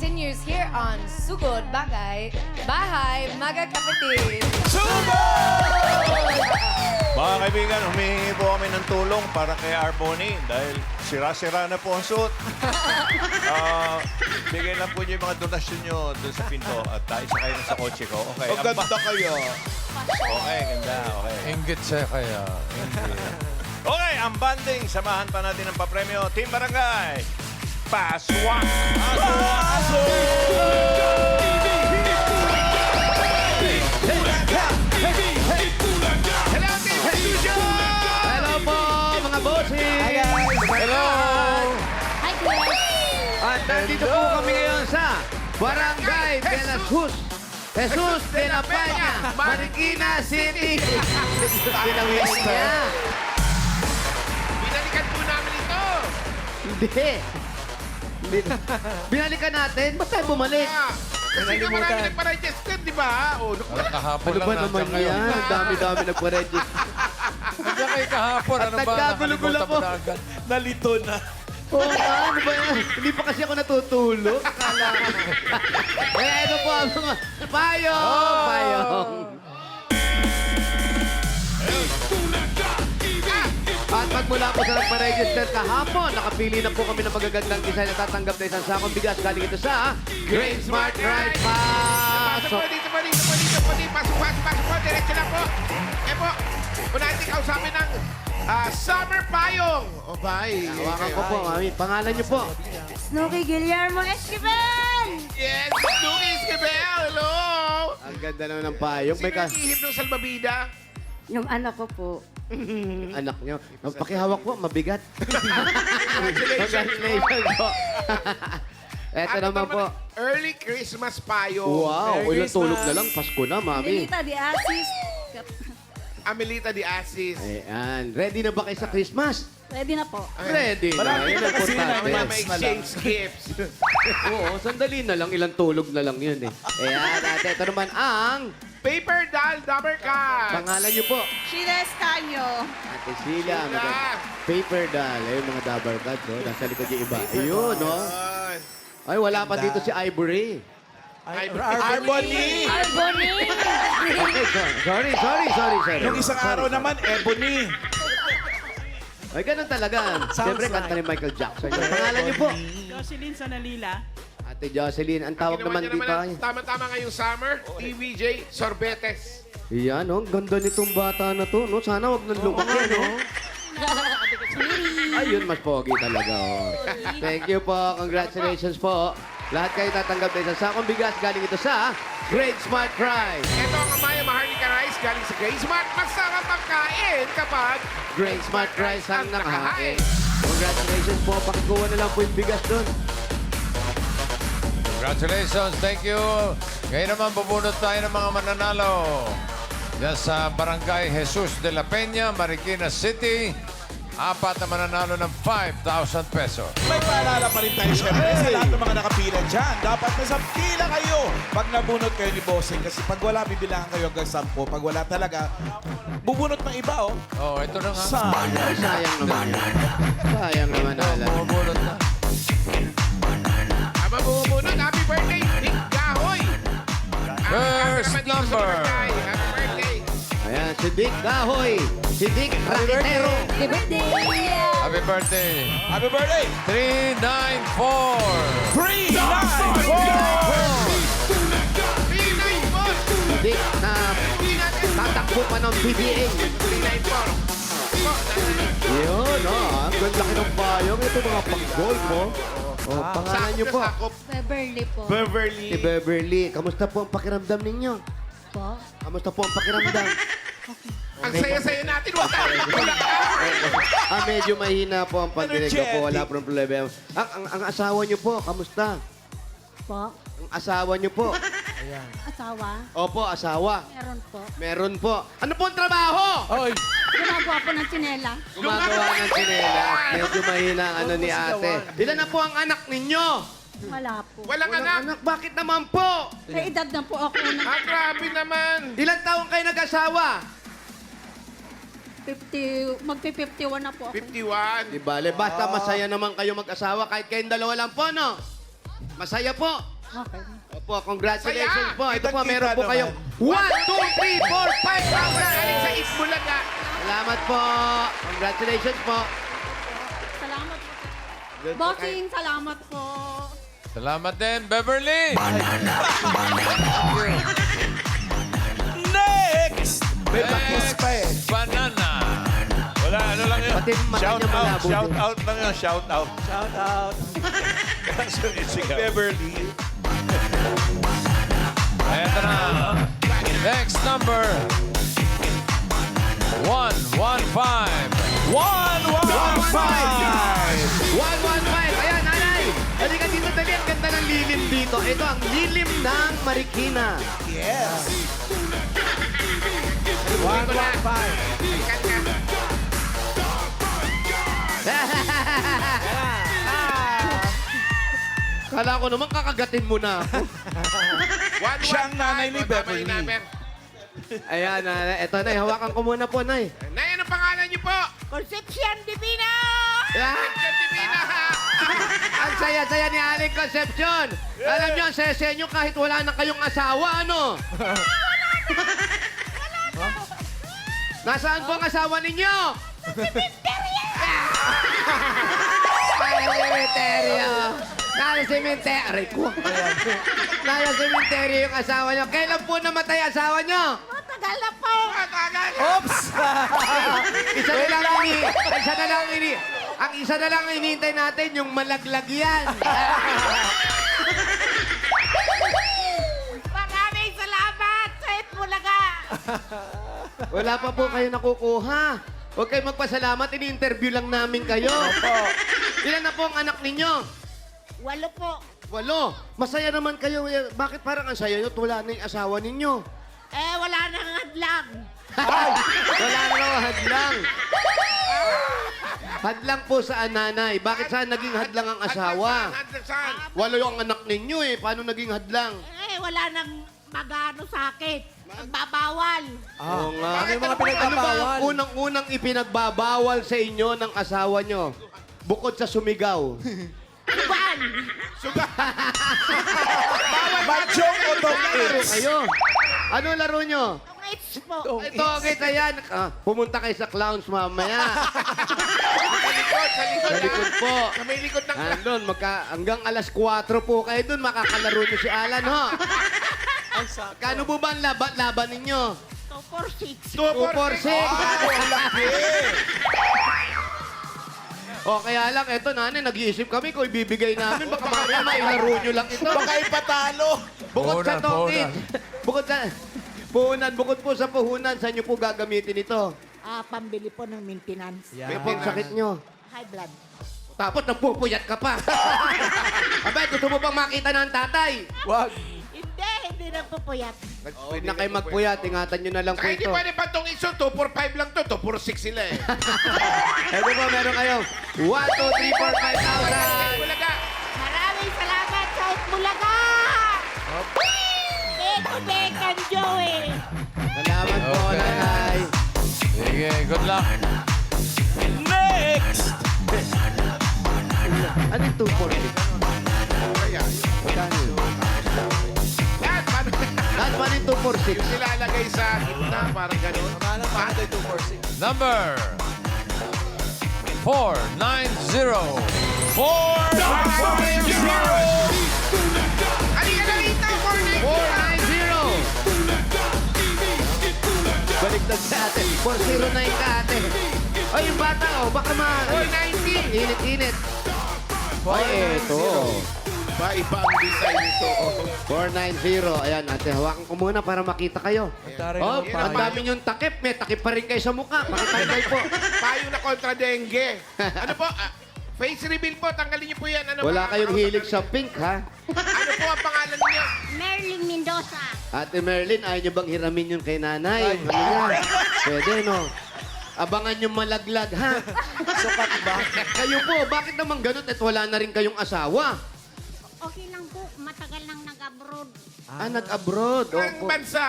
continues here on Sugod Bagay, Bahay, Maga Kapatid. Mga kaibigan, humihingi po kami ng tulong para kay Arboni dahil sira-sira na po ang suit. Bigay lang po niyo yung mga donasyon niyo doon sa pinto at isakay na sa kotse ko. Okay. Ang ganda kayo. Okay, ganda. Okay. Inggit siya kaya. Inggit. Okay, ang banding. Samahan pa natin ang papremyo. Team Barangay. Paswak! Hello po, mga bossing! Hi guys! Hello! Hi, Kuya. At nandito po kami ngayon sa Barangay de las Jesus de la Peña, Marikina City. Pinawin niya. Binalikan po namin ito. Hindi. Binalikan natin. Ba't tayo bumalik? Kasi nga marami nagpa-register, di ba? O, Kahapon Ano lang ba naman nandiyan kayo. yan? Dami-dami nagpa-register. Nandiyan kayo kahapon. At Ano ba? nagkagulo-gulo Nakalimutan po. mo na agad. Nalito na. Oo nga, ano ba yan? Hindi pa kasi ako natutulog. Akala ko. Kaya ito po ang mga payong! Payong! At magmula po sa nagpa-register kahapon, nakapili na po kami ng magagandang design na tatanggap na isang sakong bigas. Galing ito sa Great Smart Ride pasok Pasok! po dito po, dito po, dito po, dito. Pasok po. Diretso lang po. Eh po, unahin natin kausapin ng Summer Payong. O, bye. Hawakan ko po, mami. Pangalan niyo po. Snooki Guillermo Esquivel! Yes, Luis Esquivel. Hello. Ang ganda naman ng payong. Sino May ka... naghihip ng salbabida? Yung anak ko po. Anak niyo. Pakihawak po, mabigat. Congratulations. Congratulations po. Eto At naman ito po. Early Christmas Payong. Wow, ilang tulog na lang. Pasko na, mami. Delita de Asis. Amelita de Asis. Ayan. Ready na ba kayo sa Christmas? Ready na po. Ready na. Yun ang importante. Mama exchange gifts. Oo, sandali na lang. Ilang tulog na lang yun eh. Ayan, at ito naman ang Paper doll double card. pangalan niyo po. Sheila Escanio. Ate Sheila. Sheila. Paper doll. Ayun, mga double cards. Oh. Nasa likod yung iba. Ayun, no? Ay, wala pa dito si Ivory. Arboni. Arboni. Okay, sorry. Yung isang araw naman, Ebony. Ay, ganun talaga. Siyempre, kanta ni Michael Jackson. Yung pangalan niyo po. Jocelyn Sanalila. Ate Jocelyn, ang tawag naman dito ay... Tama-tama ngayong summer, TVJ, sorbetes. Iyan, oh, ang ganda nitong bata na to, no? Sana wag nang lumaki, no? Ayun, mas pogi talaga, oh. Thank you po. Congratulations po. Lahat kayo tatanggap na isang sakong bigas galing ito sa Great Smart Prize. Ito ang Amaya Maharlika Rice galing sa Grace Smart. Magsarap ang kain kapag Great Smart Prize ang nakahain. Congratulations po. Pakikuha na lang po yung bigas doon. Congratulations. Thank you. Ngayon naman, bubunot tayo ng mga mananalo. Yan sa Barangay Jesus de la Peña, Marikina City. 4 na mananalo ng 5,000 pesos. May paalala pa rin tayo, syempre, sa lahat ng mga nakapila dyan. Dapat nasa pila kayo pag nabunot kayo ni Bossing. Kasi pag wala, bibilangan kayo hanggang 10. Pag wala talaga, bubunot ng iba, oh. Oh, ito na nga. Ay, sayang naman yan. Sayang naman, Alan. Bubunot na. aba bumubunod. Happy birthday, Nick Gahoy! First number. Happy birthday. Ayan, si Dick Gahoy. Si Dick Rakitero. Happy birthday! Happy birthday. Happy birthday! 394. 394! Dick na tatakbo pa ng PBA. 394. Yun, oh. Ang ganda ng payong. Ito mga pang-golf, mo. Oh, pangalan niyo po. Beverly po. Si Beverly. Kamusta po ang pakiramdam ninyo? Po. Kamusta po ang pakiramdam? Ang saya-saya natin. Wala ka. Medyo mahina po ang pandinig ko po. Wala Energetic. pong problema. Ang asawa niyo po, kamusta? Po. Ang asawa niyo po. Asawa. Opo, asawa. Meron po. Meron po. Ano po ang trabaho? Oy. Gumagawa po ng tsinela. Gumagawa ng sinela. Medyo mahina ang ano ni ate. Ilan na po ang anak ninyo? Wala po. Walang Walang anak. anak. Bakit naman po? Sa edad na po ako ng Grabe naman. Ilang taon kayo nag-asawa? 50, magpi-51 na po ako. 51. Di bale, basta masaya naman kayo mag-asawa kahit kayong dalawa lang po, no? Masaya po. Okay. Opo, congratulations Saya! po. Ito po, Kitang-kita meron po naman. kayong 1, 2, 3, 4, 5,000. Galing sa Itbulaga. Salamat po. Congratulations po. Salamat po. Doon po Bossing, salamat po. Salamat din, Beverly! Next! May bakis pa eh. Banana! Wala, ano lang yun? Pati mata Shout niya out, malabo shout din. out lang yun, shout out. Shout out. Sigaw. Beverly. Eto na. Next number. 115. 115! 115. Ayan, nanay. Halika dito, dali. Ang ganda ng lilim dito. Ito ang lilim ng Marikina. Yes. 115. Kala ko naman kakagatin mo na ako. Siya ang nanay ni Beverly. Ayan, eto na. Hawakan ko muna po, nay. Nay, ano pangalan niyo po? Concepcion Divina! Concepcion Divina. Ang saya-saya ni Aling Concepcion. Alam niyo, ang saya-saya niyo kahit wala na kayong asawa, ano? Nasaan po ang asawa ninyo? Sa sementeryo. Nasa sementeryo. Aray ko. Nasa sementeryo yung asawa niyo. Kailan po namatay asawa niyo? Matagal na po. Oops! Isa na lang hinihintay natin, yung malaglag yan. Maraming salamat sa Itbulaga. Wala pa po kayo nakukuha. Huwag kayo magpasalamat, ini-interview lang namin kayo. Ilan na po ang anak ninyo? 8 po. 8. Masaya naman kayo. Bakit parang ang saya nyo? Wala na yung asawa ninyo. Wala nang hadlang. Wala na raw hadlang. Hadlang po saan, nanay? Bakit saan naging hadlang ang asawa? Saan? 8 yung anak ninyo eh. Paano naging hadlang? Wala nang magano sakit. Magbabawal. Oo nga. Ano yung mga Ano ba pinagbabawal? ang unang-unang ipinagbabawal sa inyo ng asawa nyo? Bukod sa sumigaw. Suban. Machong o dog Laro eats? kayo. Ano laro nyo? Tungids po. Ito, kita yan. Pumunta kayo sa clowns mamaya. Sa likod, sa likod. Sa likod po. Sa may likod ng Andun, hanggang alas 4 po kayo dun, makakalaro nyo si Alan, ho? Kano po ba ang laban ninyo? 246. 246. Ang laki! O, kaya lang, eto, nanay, nag-iisip kami kung ibibigay namin. Baka mamaya mailaro nyo lang ito. Baka ipatalo. Bukod sa Puhunan, tokit. puhunan. Bukod sa... Puhunan, bukod po sa puhunan, saan nyo po gagamitin ito? Pambili po ng maintenance. Ano pong sakit nyo? High blood. Tapos nagpupuyat ka pa. Abay, gusto mo bang makita ng tatay? Wag. Hindi na pupuyat. Huwag na kayo magpuyat, ingatan nyo na lang po Ay, di ito. ba ni Pantong Iso? 245 lang to. 246 sila eh. Ito po, meron kayo. 1, 2, 3, 4, 5,000. Bulaga. Maraming salamat sa Itbulaga! Bek and Joey! Salamat po, Okay. nanay. Sige, good luck. Next! Ano yung 246? Magkano yun? Yan, paano? Lahat pa yung 246? Yung nilalagay sa gitna, parang gano'n. Paano pa tayo 246? Number 490. 490! Halika na rito, 490! Baliktad sa ate. 409 ka, ate. Ay, yung bata, oh. Baka 490. Init-init. Ay, eto. Ba, iba ang design nito. 490. Ayan, ate. Hawakan ko muna para makita kayo. Oh, ang dami yung takip. May takip pa rin kayo sa mukha. Pakitanggal po. Payo na kontra dengue. Ano po? Face reveal po. Tanggalin niyo po yan. Ano Wala ba? kayong hilig sa pink, ha? Ano po ang pangalan niyo? Merlin Mendoza. Ate Merlin, ayaw niyo bang hiramin yun kay nanay? Ano yan? Pwede, no? Abangan yung malaglag, ha? Sukat ba? Kayo po, bakit naman ganun at wala na rin kayong asawa? Okay lang po, matagal nang nag-abroad. Nag-abroad. Ang Opo. bansa.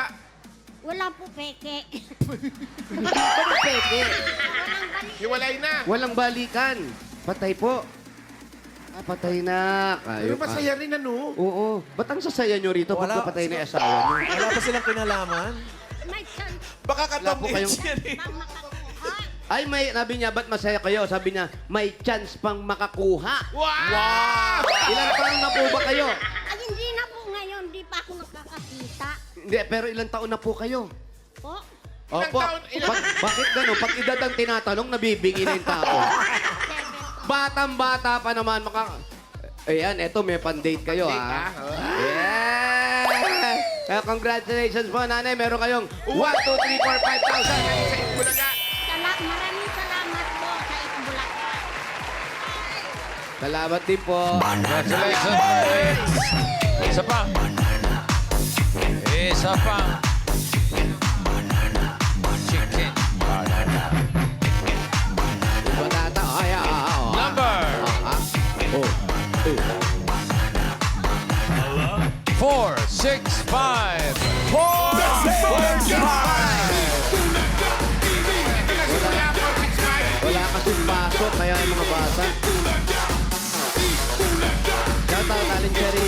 Wala po peke. Bakit pwede? Walang balik. Hiwalay na. Walang balikan. Patay po. Ah, patay na. Pero masaya rin ano. Oo. Ba't ang sasaya nyo rito pag napatay na yung asawa nyo? Wala pa silang kinalaman. May chance Baka Wala katong po kayong- age yan eh. pang makakuha. Ay, sabi niya, ba't masaya kayo? Sabi niya, may chance pang makakuha. Wow! Ilan taon na po ba kayo? Ay, hindi na po ngayon. Di pa ako nakakakita. Hindi, pero ilang taon na po kayo? Po? Opo. Bakit gano'n? Pag edad ang tinatanong, nabibingi na yung tao. Batang-bata pa naman. Ayan, eto, may pan-date kayo, ha? Yeah! Congratulations po, nanay. Meron kayong 1, 2, 3, 4, 5,000. Bulaga. Maraming salamat po sa Itbulaga. Salamat din po. Congratulations. Isa pa. Isa pa. Chicken. Batata. Ay, Number Oh. 4, 6, 5. 4, 6, 5. Wala kasing pasok, kaya yung mga bata. Shout out, Aling Cherry.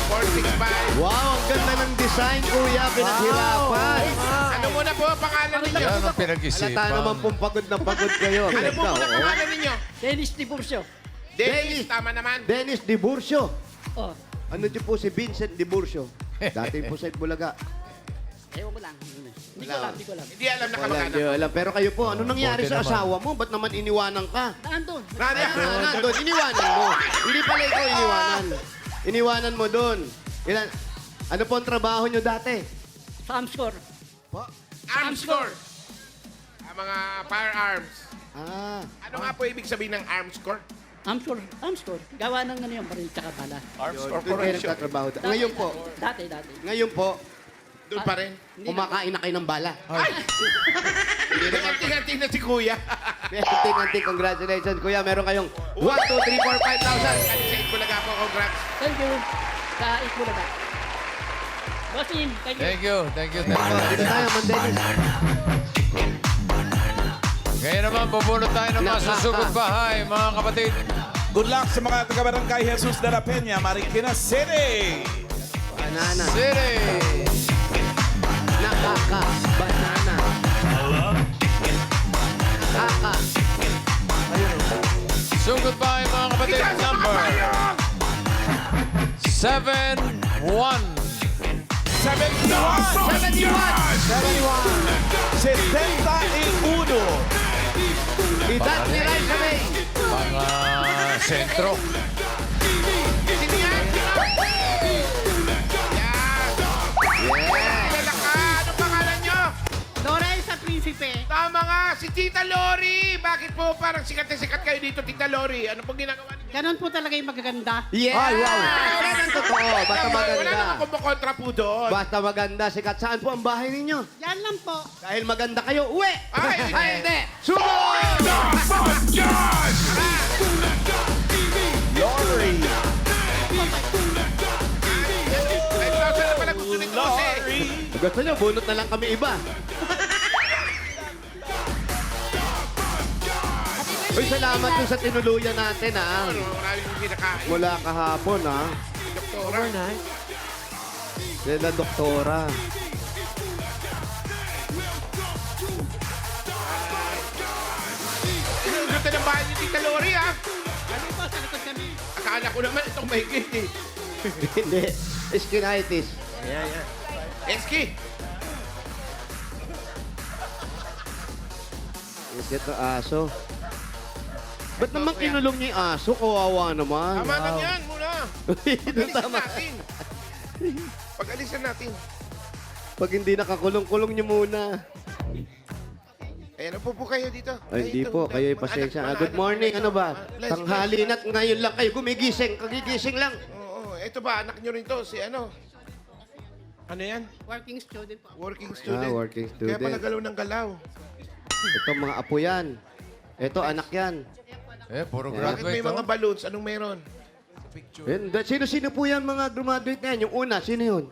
465. Wow, ang ganda ng design, kuya. Pinaghirapan. Ano muna po ang pangalan ninyo? Yan ang Halata pinag-isipan. naman pong pagod na pagod kayo. Ano po Ganda, muna ang oo. pangalan ninyo? Dennis Tiburcio. Dennis, tama naman. Dennis Diburcio. Oh, Ano din po si Vincent Diburcio? Dati po sa Bulaga. ewan ko lang. Hindi ko alam, hindi ko alam. Hindi alam na Wala, kamag-anak. hindi alam. Pero kayo po, ano nangyari Buti sa naman. asawa mo? Ba't naman iniwanan ka? Nandun. Nandun, iniwanan mo. Hindi pala ikaw iniwanan. Iniwanan mo doon. Ano po ang trabaho nyo dati? Samscore. Arms score. Ang mga firearms. Ah, Ano nga po ibig sabihin ng arms score? Amscore. Gawa ng ano yung baril tsaka bala. doon kayo nagtatrabaho. Ngayon po, Dati. ngayon po, Doon pa rin. kumakain na kayo ng bala. Hinganting-hanting na si Kuya. Anting-anting, congratulations, kuya. Meron kayong 1, 2, 3, 4, 5,000. Sa Itbulaga po, congrats. Thank you. Sa Itbulaga. Bossing, thank you. Thank you. Thank you. Dito tayo, Mandelis. Ngayon naman, bubunot tayo ng mga susugod bahay, mga kapatid. Good luck sa mga taga-barangay Jesus de la Peña, Marikina City! Banana. City. Banana. Kaka. Sugod bahay, mga kapatid. Number 71. 71! Edad ni Raisa May. Mga sentro. Kilala ka. Ano pangalan nyo? Loray sa Prinsipe. Tama nga, si Tita Lori. Bakit po parang sikat na sikat kayo dito, Tita Lori? Ano pong ginagawa ninyo? Ganon po talaga yung magaganda. Yeah! Ay, wow! Yan ang totoo. Basta Wala maganda. naman kumukontra po doon. Basta maganda. Sikat. Saan po ang bahay ninyo? Yan lang po. Dahil maganda kayo, uwi! Ay, hindi. hindi! Sumo! Lori! Ay, thousand na pala gusto nito kasi. Gusto nyo, bunot na lang kami iba. Uy, salamat dun sa tinuluyan natin, ha? Ano, marami yung kinakain. Mula kahapon, ha? Doktora. Sila doktora. Ang ganda ng bahay ni Tita Lori, ha? Ano po, sa likod kami. Akala ko naman itong mahigit, eh. Hindi. Skinitis. Eski. Ito aso. Ba't naman kinulong niya yung aso? Kawawa naman. Tama na yan muna. Pag-alisan Tama. natin. Pag-alisan natin. Pag hindi nakakulong-kulong niyo muna. Ayan, upo po kayo dito. Ay, hindi Ito, po. Kayo'y mga pasensya. anak, mga Good anak morning. dito. Ano ba? Bless, Tanghali na't ngayon lang kayo gumigising. Kagigising lang. Oo, ito ba, anak nyo rin to, si ano? Ano yan? Working student po. Working student. working Kaya student. pala galaw ng galaw. Ito mga apo yan. Ito anak yan. Puro Bakit may graduate. mga balloons? Anong meron? Sino-sino po yan mga graduate na yan? Yung una, sino yun?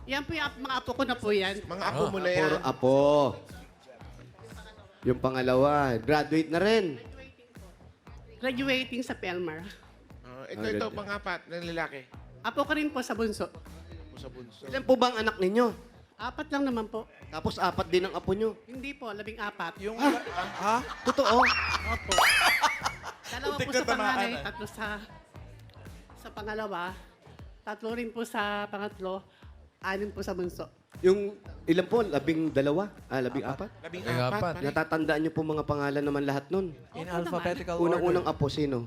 Yan po yung mga apo ko na po yan. Mga apo mo na yan. Puro apo. Yung pangalawa, graduate na rin. Graduating sa Pelmar. Ito, pang-apat na lalaki. Apo ko rin po sa bunso. Sa bunso. Ilan po ba ang anak ninyo? 4 lang naman po. Tapos 4 din ang apo nyo. Hindi po, 14. Yung... Ha? Totoo? Opo. Dalawa po Muntik sa na tamaan, panganay, ah. 3 sa pangalawa, 3 rin po sa pangatlo, 6 po sa bunso. Yung ilan po? 12? 14? Labing Labing apat. apat. pare. Natatandaan nyo po mga pangalan naman lahat nun. In alphabetical Unang-unang apo, sino?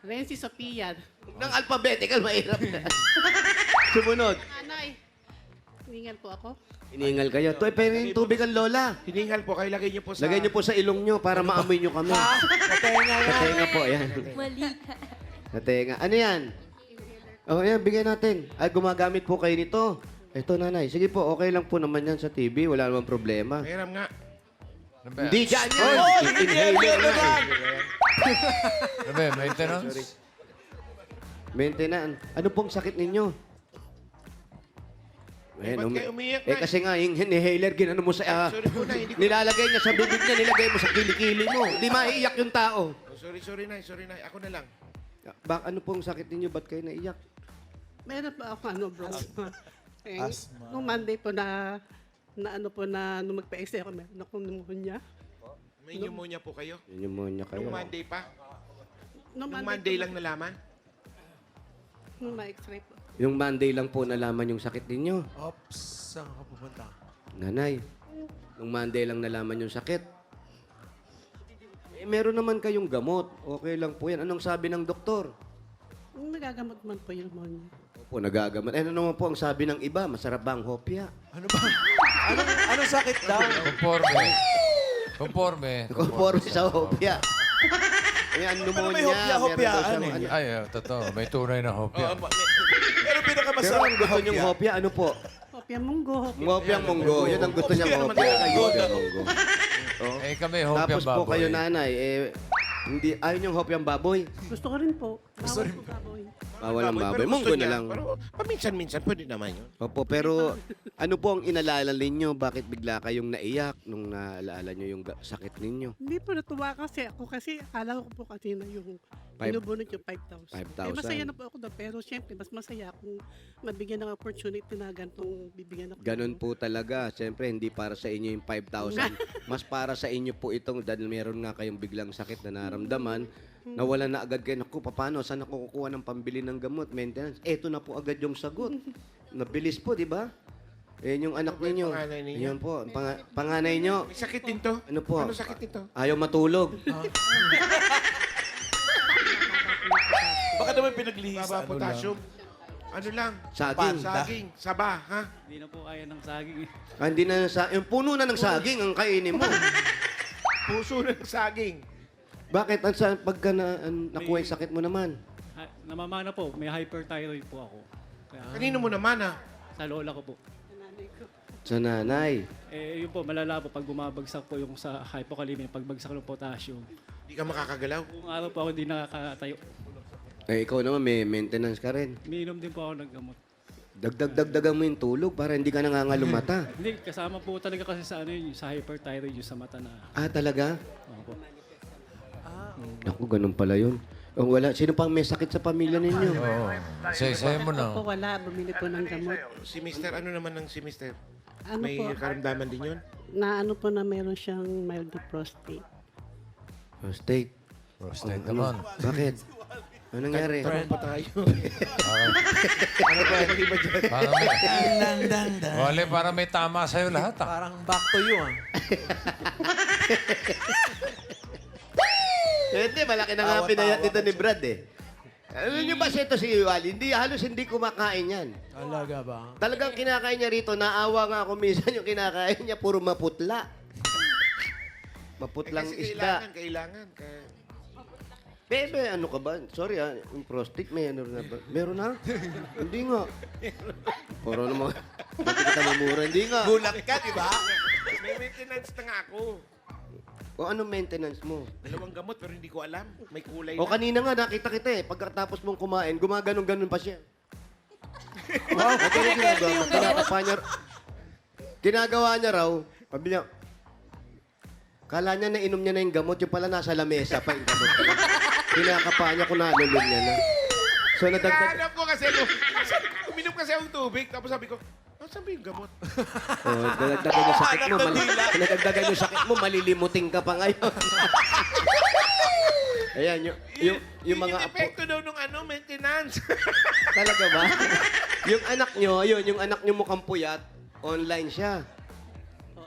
Renzi Sophia. Ng alphabetical, mahirap na. Sumunod. Nanay, hiningal po ako. Iningal kayo. Pero yung tubig ang lola. Hiningal po, kayo lagay niyo po sa... Lagay nyo po sa ilong nyo para maamoy nyo kami. Sa tenga po, ayan. Mali. Sa tenga. Ano yan? Oh, ayan, bigyan natin. Ay, gumagamit po kayo nito. Ito, nanay. Sige po, okay lang po naman yan sa TV. Wala namang problema. Mayram nga. Ano ba? Hindi dyan yan. Inhaler na. Ano ba? Maintenance? Maintenance. Ano pong sakit ninyo? Ba't kayo umiyak, eh Nay? kasi nga, yung inhaler, ginano mo sa... Sorry po, Nay. Hindi ko... nilalagay niya sa bibig niya, nilagay mo sa kilikili mo. Hindi maiiyak yung tao. Oh, sorry, Nay. Sorry, Nay. Ako na lang. Ano pong sakit ninyo? Ba't kayo naiyak? Meron pa ako bro. Eh, Asthma. nung Monday po na nung magpa-exam ako, meron akong pneumonia. May pneumonia po kayo. Yun yung muna kayo. Nung Monday pa. Nung Nung Monday lang nalaman. Nung ma-x-ray po. Yung Monday lang po nalaman yung sakit ninyo. Ops, saan ka pupunta? Nanay, nung Monday lang nalaman yung sakit. Eh, meron naman kayong gamot. Okay lang po yan. Anong sabi ng doktor? Nagagamot man po yung pneumonia. Opo, nagagamot. Eh, ano naman po ang sabi ng iba? Masarap ba ang hopya? Ano ba? Anong sakit daw? Conforme. Conforme. Conforme sa hopya. Eh, ang pneumonia. may hopya-hopyaan meron daw siyang eh. Ay, totoo. May tunay na hopya. Pero Pero pinakamasarap ang gusto niyong hopya, ano po? Hopya munggo. Hopyang munggo. Yun ang gusto niyang naman hopya. talaga yun. Hopyang munggo. Eh kami, hopya Tapos po baboy. kayo, nanay, hindi, ayaw niyong hopyang baboy. Gusto ko rin po. Bawal po baboy. Bawal ang baboy. Pero gusto Munggo na niya. lang. Pero paminsan-minsan, pwede naman yun. Opo, pero ano po ang inalala ninyo? Bakit bigla kayong naiyak nung naalala niyo yung sakit ninyo? Hindi po natuwa kasi ako kasi akala ko po kasi na yung binubunot yung 5,000. 5,000. Eh, masaya na po ako doon pero siyempre mas masaya kung mabigyan ng opportunity na ganitong bibigyan ako. Ganun po talaga. Siyempre, hindi para sa inyo yung 5,000. Mas para sa inyo po itong dahil meron nga kayong biglang sakit na naramdaman. Nawala na agad kayo. Naku, paano? Saan ako kukuha ng pambili ng gamot? Maintenance. Eto na po agad yung sagot. Nabilis po, di ba? Yan yung anak Ano ba yung ninyo. panganay ninyo? Yan po. Panganay nyo. May sakit din to. Ano po? Ano sakit nito? Ayaw matulog. Baka naman pinaglihis. Baba potassium. Ano lang? Saging. Saging. Saba, ha? Hindi na po kaya ng saging eh. Hindi na yung puno na ng saging ang kainin mo. Puso ng saging. Bakit? Pagka nakuha yung sakit mo naman? Namamana po, may hyperthyroid po ako. Kaya Kanino mo naman, ha? sa lola ko po. Sa nanay. Eh, yun po, malala po pag bumabagsak po yung sa hypokalemia, pagbagsak ng potassium. Hindi ka makakagalaw. Kung araw po ako hindi nakakatayo, Eh, ikaw naman may maintenance ka rin. umiinom din po ako ng gamot. Dagdagan mo yung tulog para hindi ka nangangalumata. Hindi, kasama po talaga kasi sa ano yun, sa hyperthyroid yung sa mata na. Ah, talaga? Opo. Naku, ganun pala yun. Oh, wala. Sino pang may sakit sa pamilya ninyo? Oo. Say mo na. Ako wala, bumili po ng gamot. Si Mister, ano naman ng si Mister? Ano May po, karamdaman din yun? na ano po na meron siyang mild prostate. Prostate. Prostate Ano? naman. Bakit? Ano nangyari? Tanong pa tayo. Ano ba? Parang may... Wale, parang may tama sa'yo lahat, ah. Parang back to you, ah. Hindi, malaki na nga Tawa-tawa pinayat ka nito ni Brad eh. Alam niyo ba ito si Wally? Halos hindi kumakain yan. Talaga ba? Talagang kinakain niya rito. Naawa nga ako minsan yung kinakain niya. Puro maputla. Maputlang kasi isda. kailangan. Bebe, ano ka ba? Sorry yung prostate may ano na ba? Meron na? Hindi nga. Puro naman. Bakit kita mamura? Hindi nga. Gulat ka, di ba? May maintenance na nga ako. O anong maintenance mo? 2 gamot pero hindi ko alam. May kulay O na. kanina nga nakita kita eh. Pagkatapos mong kumain, gumaganon-ganon pa siya. Wow, ginagawa niya raw, sabi niya, kala niya nainom niya na yung gamot, yung pala nasa lamesa pa yung gamot. Pinakapa niya kung nalulun niya na. So, nadagdag... Nahanap ko kasi, uminom kasi akong tubig. Tapos sabi ko, saan ba yung gamot? Oh, nadagdagan yung sakit mo. Nadagdagan yung sakit mo, malilimuting ka pa ngayon. Ayan, yung mga Yung apo. epekto daw nung maintenance. Talaga ba? Yung anak nyo, yun, yung anak nyo mukhang puyat, online siya.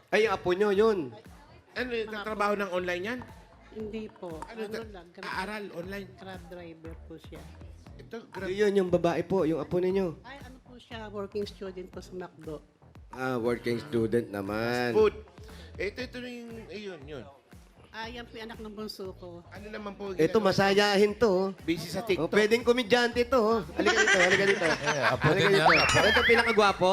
Ay, yung apo nyo, yun. Ano, trabaho ng online yan? Hindi po. Ano, Lang, aaral, online. grab driver po siya. Ito, grab. Yun, yung babae po, yung apo ninyo. Ay, ano po siya, working student po sa McDo. Ah, working student naman. Food. Ito yung, yun. Yan po yung anak ng bunso ko. Ano naman po? Ito, masayahin to. Busy sa Oh, TikTok. pwedeng komedyante to. Oh. Halika dito, halika dito. apo Halika din dito. yan, Ito, pinakagwapo.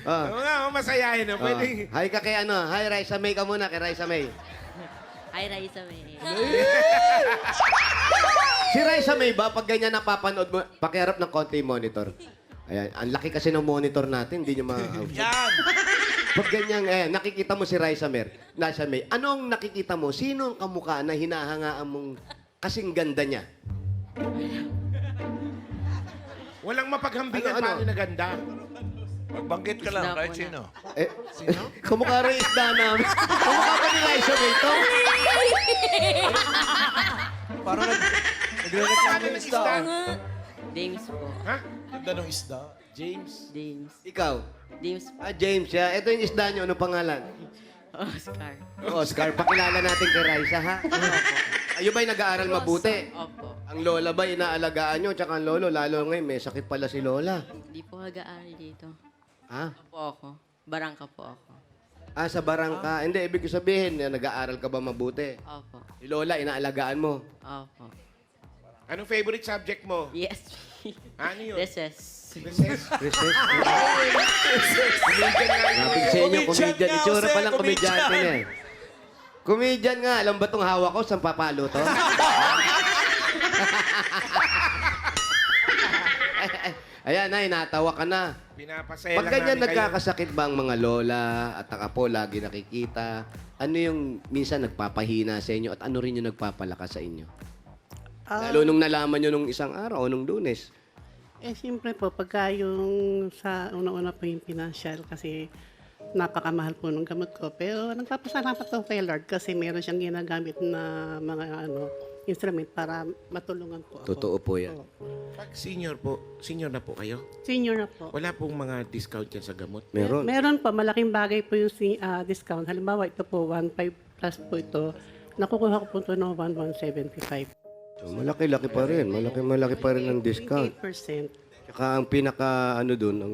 Oh. Oo nga, masayahin na. Pwede. Hi ka kay ano, hi Raisa May ka muna, kay Raisa May. Hi, Raisa May. Si Raisa May ba, pag ganyan napapanood mo, pakiharap ng konti yung monitor. Ayan, ang laki kasi ng monitor natin, hindi nyo Yan! Pag ganyan, nakikita mo si Raisa May, anong nakikita mo? Sino ang kamukha na hinahangaan mong kasing ganda niya? Walang mapaghambingan Ano? paano na ganda. Magbanggit ka lang, Isda kahit po na. sino. Kamukha rin isda namin. Kamukha pa ni Raisa May to? Parang nagre-reklamo ng isda. James po. Ha? Ganda ng isda. James? James. Ikaw? James po. James siya. Ito yung isda niyo. Ano pangalan? Oscar. Oscar. Pakilala natin kay Raisa, ha? Ayun ba'y nag-aaral mabuti? Opo. Ang lola ba inaalagaan nyo? Tsaka ang lolo, lalo ngayon, may sakit pala si lola. Hindi po nag-aaral dito. Ha? Po ako. Barangka po ako. Ah, sa barangka. Hindi, ibig ko sabihin, nag-aaral ka ba mabuti? Opo. Si lola, inaalagaan mo. Opo. Anong favorite subject mo? Yes. Ano yun? Recess. Recess? Recess? Comedian nga yun. Napig sa inyo, Comedian comedian. nga, Itsura Jose, pa lang comedian. komedyante niya eh. Comedian nga. Alam ba itong hawak ko? Saan papalo to? Ayan na, natawa ka na. Pinapasaya Pag lang ganyan namin kayo. nagkakasakit ba ang mga lola at ang apo lagi nakikita, ano yung minsan nagpapahina sa inyo at ano rin yung nagpapalakas sa inyo? Lalo nung nalaman nyo nung isang araw o nung Lunes. Siyempre po, pagka yung sa una-una po yung financial kasi napakamahal po ng gamot ko. Pero nagpapasalamat po kay Lord kasi meron siyang ginagamit na mga instrument para matulungan po ako. Totoo po yan. Pag senior na po kayo? Senior na po. Wala pong mga discount yan sa gamot? Meron. Meron po, malaking bagay po yung discount. Halimbawa, ito po, 1.5 plus po ito. Nakukuha ko po ito ng 1,175. So, malaki-laki pa rin. Malaki pa rin ang discount. 8%. Tsaka ang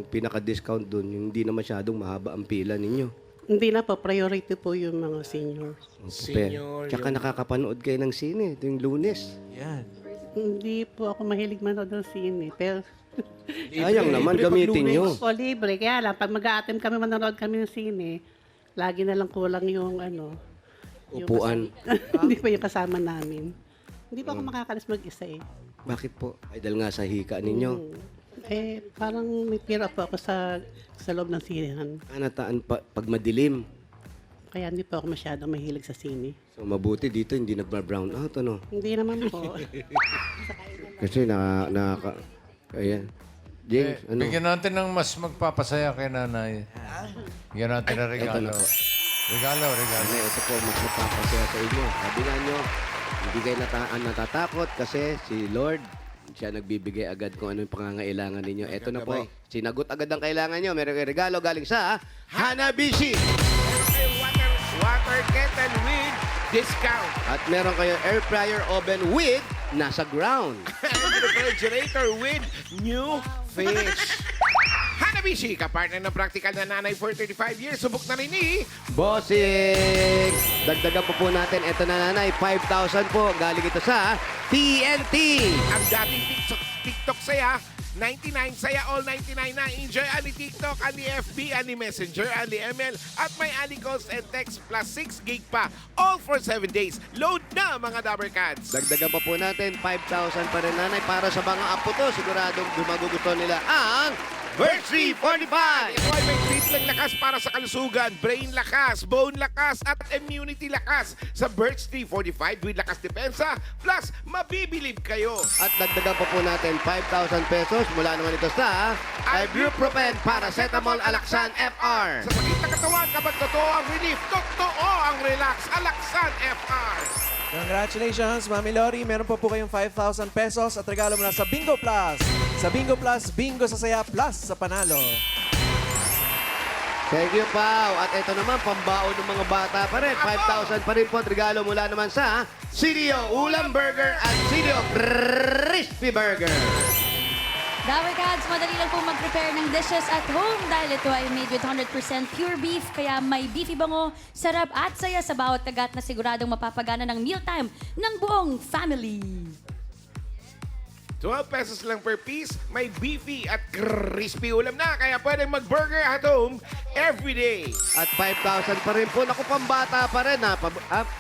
pinaka-discount dun, yung hindi na masyadong mahaba ang pila ninyo. Hindi na po, priority po yung mga senior. Senior, Tsaka nakakapanood kayo ng sine, ito yung Lunes. Yan. Hindi po ako mahilig manood ng sine. Pero, Sayang naman, gamitin nyo. po libre. Kaya lang, pag mag-a-attempt kami, manonood kami ng sine, lagi na lang kulang yung yung Upuan. Hindi pa yung kasama namin. Hindi pa ako makakalis mag-isa eh. Bakit po? Ay, dahil nga sa hika ninyo. Parang may pira po ako sa loob ng sinehan. Kanataan pag madilim. Kaya hindi po ako masyadong mahilig sa sine. So mabuti dito hindi nagba-brown out, ano? Hindi naman po. Kasi ayan. James, ano? Bigyan natin ng mas magpapasaya kay nanay. Bigyan natin ng regalo. Ito na po. Regalo. Ano, ito po, mas magpapasaya sa inyo. Sabi nga nyo, hindi kayo natatakot kasi si Lord, siya nagbibigay agad kung ano yung pangangailangan ninyo. Ito na po, sinagot agad ang kailangan nyo. Meron kayo regalo galing sa Hanabishi. May water kettle with discount. At meron kayo air fryer oven with nasa ground. And refrigerator with new fish. Hanabishi, kapartner ng practical na nanay for 35 years. Subok na rin ni Bossing! Dagdagan po natin. Ito na nanay, 5,000 po. Galing ito sa TNT. ang dating TikTok saya. 99 saya, all 99 na. Enjoy ani TikTok, ani FB, ani Messenger, ani ML, at may ani calls and text plus 6 gig pa. All for 7 days. Load na mga Dabbercats. Dagdagan pa po natin, 5,000 pa rin nanay para sa mga apo to. Siguradong magugustuhan nila ang Birch 345! Ito ay may treat lang lakas para sa kalusugan, brain lakas, bone lakas, at immunity lakas. Sa Birch 345 with lakas depensa, plus mabibilib kayo. At dagdagan pa po natin 5,000 pesos mula naman ito sa Ibuprofen Paracetamol Alaxan FR. Sa sakit na katawan, kapag totoo ang relief, totoo ang relax, Alaxan FR. Congratulations, Mami Lori. Meron po kayong 5,000 pesos at regalo mula sa Bingo Plus. Sa Bingo Plus, bingo sa saya plus sa panalo. Thank you, Pao. At ito naman, pambaon ng mga bata pa rin. 5,000 pa rin po at regalo mula naman sa CDO Ulam Burger at CDO Crispy Burger. Dabber Cats, madali lang po mag-prepare ng dishes at home dahil ito ay made with 100% pure beef kaya may beefy bango, sarap at saya sa bawat kagat na siguradong mapapagana ng mealtime ng buong family. 12 pesos lang per piece, may beefy at crispy ulam na. Kaya pwedeng mag-burger at home every day. At 5,000 pa rin po. Naku, pambata pa rin ha.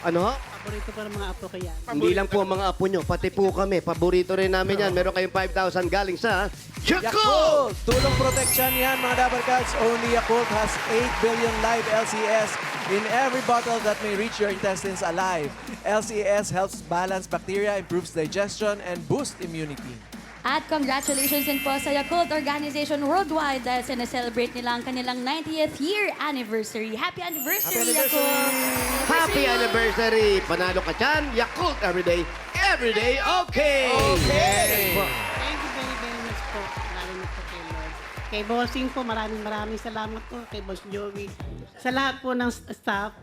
Ano ho? Paborito pa ng mga apo ko yan. Hindi lang po ang mga apo nyo, pati po kami. Paborito rin namin yan. Meron kayong 5,000 galing sa Yakult! Yakult! Tulong protection yan, mga Dabber Cats. Only Yakult has 8 billion live LCS in every bottle that may reach your intestines alive. LCS helps balance bacteria, improves digestion, and boost immunity. At congratulations din po sa Yakult Organization Worldwide dahil sineselebrate nila ang kanilang 90th year anniversary. Happy anniversary, Yakult! Happy anniversary! Panalo ka dyan. Yakult everyday okay! Okay! Thank you very much po. Maraming po kay Lord. Kay Bossing po, maraming salamat po. Kay Boss Joey. Sa lahat po ng staff,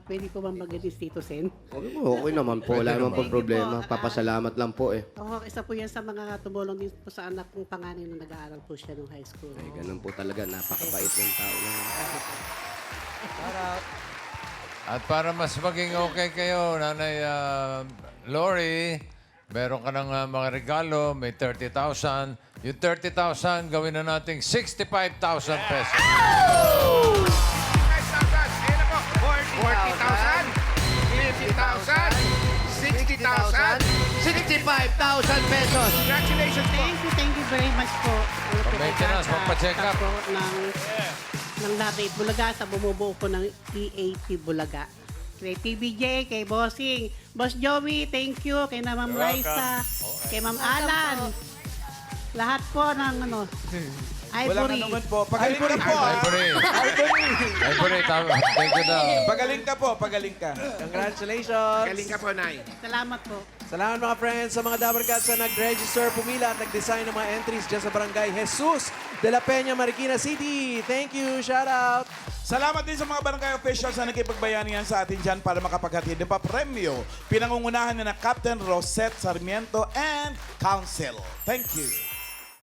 pwede po bang mag-edit Tito Sen? Okay naman po. Wala naman po problema. Papasalamat lang po eh. Oo, isa po yan sa mga tumulong din po sa anak kong panganay na nag-aaral po siya nung high school. Ay, ganun po talaga. Napakabait ng tao na. At para mas maging okay kayo, Nanay Lori, meron ka ng mga regalo, may 30,000. Yung 30,000, gawin na nating 65,000 pesos. 40,000, 50,000, 60,000. 65,000 pesos! Congratulations po. Thank you very much po. Maintenance, magpa-check up. Po ng Labit Bulaga sa bumubuo po ng EAT Bulaga. Kay TBJ, kay Bossing, Boss Joey, thank you. Kay na Ma'am Raisa, kay Ma'am Alan. Lahat po ng Walang Ivory. anuman po. Pagaling ka po. Ivory, thank you daw. Pagaling ka po. Pagaling ka. Congratulations! Galing ka po, Nay. Salamat po. Salamat mga friends sa mga Dabber Cats na nag-register, pumila at nag-design ng mga entries dyan sa Barangay Jesus de la Peña, Marikina City. Thank you. Shout out. Salamat din sa mga barangay officials na nakipagbayanihan sa atin dyan para makapaghatid ng papremyo. Pinangungunahan na Captain Rosette Sarmiento and Council. Thank you.